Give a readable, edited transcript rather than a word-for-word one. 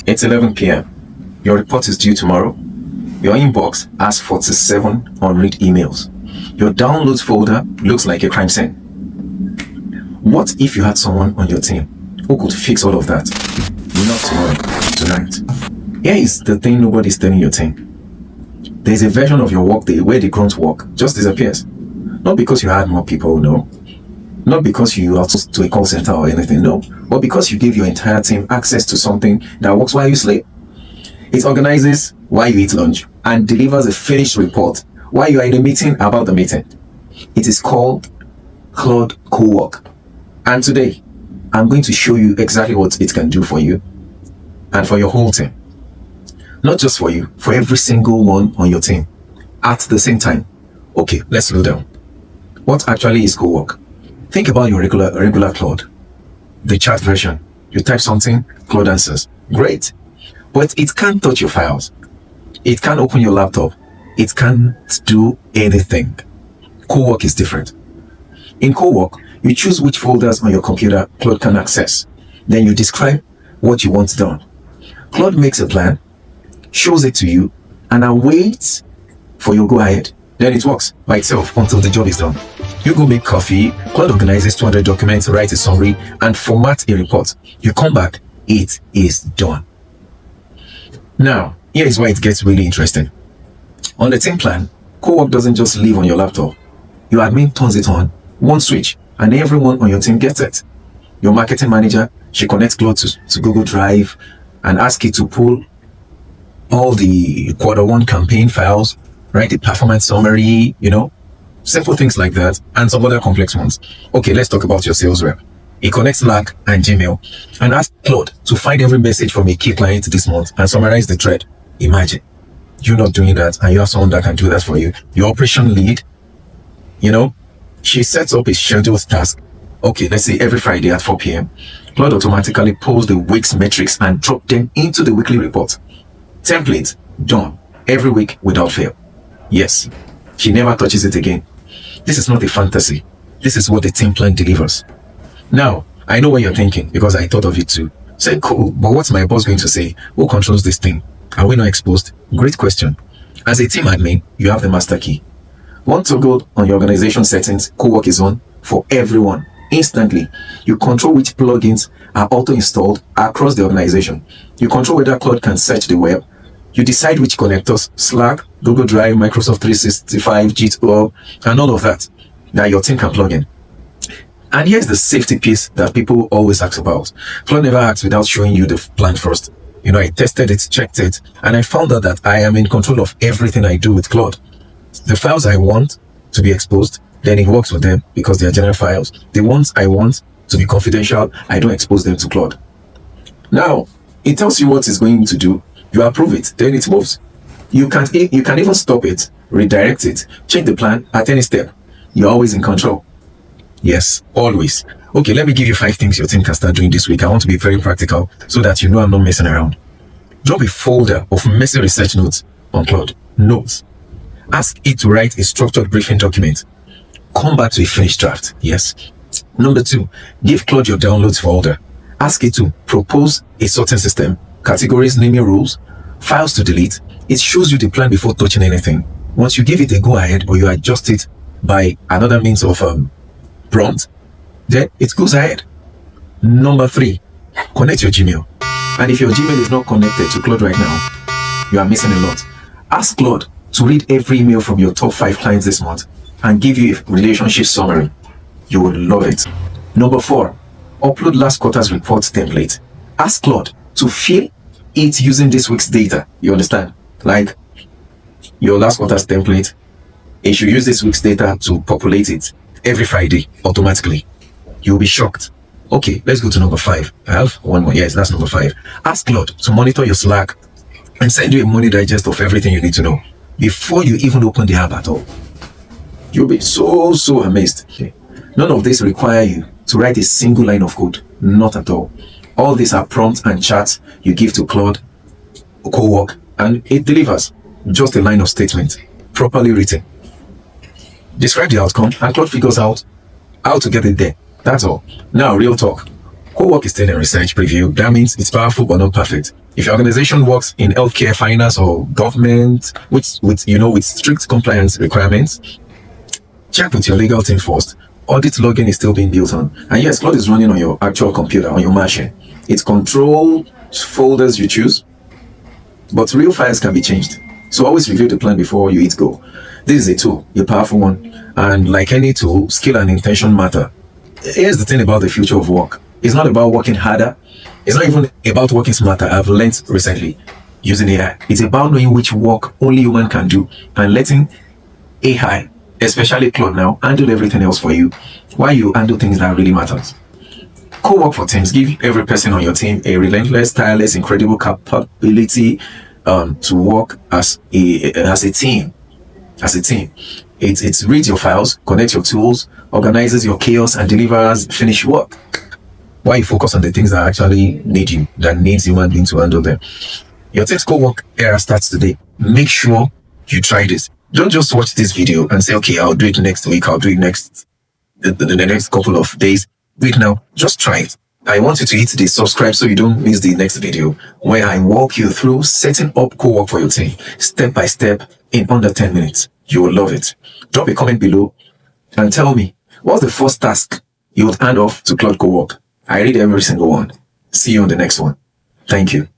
It's 11 p.m. Your report is due tomorrow. Your inbox has 47 unread emails. Your downloads folder looks like a crime scene. What if you had someone on your team who could fix all of that? Not tomorrow, tonight. Here is the thing nobody's telling your team. There's a version of your workday where the grunt work just disappears. Not because you had more people, no. Not because you outsourced to a call center or anything, no. But because you give your entire team access to something that works while you sleep. It organizes while you eat lunch and delivers a finished report while you are in a meeting about the meeting. It is called Claude Cowork. And today, I'm going to show you exactly what it can do for you and for your whole team. Not just for you, for every single one on your team at the same time. Okay, let's slow down. What actually is Cowork? Think about your regular Claude. The chat version. You type something, Claude answers. Great. But it can't touch your files. It can't open your laptop. It can't do anything. Cowork is different. In Cowork, you choose which folders on your computer Claude can access. Then you describe what you want done. Claude makes a plan, shows it to you, and awaits for your go-ahead. Then it works by itself until the job is done. You go make coffee, Claude organizes 200 documents, writes a summary, and formats a report. You come back, it is done. Now, here is where it gets really interesting. On the team plan, Cowork doesn't just live on your laptop. Your admin turns it on, one switch, and everyone on your team gets it. Your marketing manager, she connects Claude to Google Drive and asks it to pull all the Q1 campaign files, write the performance summary, simple things like that, and some other complex ones. Okay, let's talk about your sales rep. He connects Slack and Gmail and asks Claude to find every message from a key client this month and summarize the thread. Imagine you not doing that and you have someone that can do that for you. Your operation lead, she sets up a scheduled task. Okay, let's say every Friday at 4 p.m. Claude automatically pulls the week's metrics and drop them into the weekly report. Template done every week without fail. Yes, she never touches it again. This is not a fantasy. This is what the team plan delivers. Now, I know what you're thinking because I thought of it too. Say, cool, but what's my boss going to say? Who controls this thing? Are we not exposed? Great question. As a team admin, you have the master key. One toggle on your organization settings, Cowork is on for everyone. Instantly, you control which plugins are auto-installed across the organization. You control whether Claude can search the web. You decide which connectors, Slack, Google Drive, Microsoft 365, GitHub, and all of that your team can plug in. And here's the safety piece that people always ask about. Claude never acts without showing you the plan first. I tested it, checked it, and I found out that I am in control of everything I do with Claude. The files I want to be exposed, then it works with them because they are general files. The ones I want to be confidential, I don't expose them to Claude. Now, it tells you what it's going to do. You approve it, then it moves. You can even stop it, redirect it, change the plan at any step. You're always in control. Yes, always. Okay, let me give you 5 things your team can start doing this week. I want to be very practical so that you know I'm not messing around. Drop a folder of messy research notes on Claude. Notes. Ask it to write a structured briefing document. Come back to a finished draft. Yes. Number 2, give Claude your downloads folder. Ask it to propose a sorting system, categories, naming rules, files to delete. It shows you the plan before touching anything. Once you give it a go ahead or you adjust it by another means of prompt, then it goes ahead. Number 3, connect your Gmail. And if your Gmail is not connected to Claude right now, you are missing a lot. Ask Claude to read every email from your top 5 clients this month and give you a relationship summary. You will love it. Number 4, upload last quarter's report template. Ask Claude to fill it using this week's data. You understand? Like your last quarter's template, it should use this week's data to populate it every Friday automatically. You'll be shocked. Okay, let's go to number 5. I have one more. Yes, that's number 5. Ask Claude to monitor your Slack and send you a money digest of everything you need to know before you even open the app at all. You'll be so amazed. Okay. None of this require you to write a single line of code. Not at all. All these are prompts and charts you give to Claude Cowork, and it delivers just a line of statement, properly written. Describe the outcome, and Claude figures out how to get it there. That's all. Now, real talk. Cowork is still in research preview. That means it's powerful but not perfect. If your organization works in healthcare, finance, or government with strict compliance requirements, check with your legal team first. Audit login is still being built on. And yes, Claude is running on your actual computer, on your machine. It controls folders you choose, but real files can be changed. So always review the plan before you hit go. This is a tool, a powerful one. And like any tool, skill and intention matter. Here's the thing about the future of work. It's not about working harder. It's not even about working smarter. I've learned recently using AI. It's about knowing which work only human can do and letting AI, especially Claude now, handle everything else for you while you handle things that really matters. Co-work for teams. Give every person on your team a relentless, tireless, incredible capability to work as a team. As a team. It reads your files, connects your tools, organizes your chaos, and delivers finished work. Why you focus on the things that actually need you, that needs human beings to handle them. Your team's co-work era starts today. Make sure you try this. Don't just watch this video and say, okay, I'll do it next week, I'll do it next the next couple of days. Do it now. Just try it. I want you to hit the subscribe so you don't miss the next video where I walk you through setting up co-work for your team step by step in under 10 minutes. You will love it. Drop a comment below and tell me, what's the first task you would hand off to Claude Cowork? I read every single one. See you on the next one. Thank you.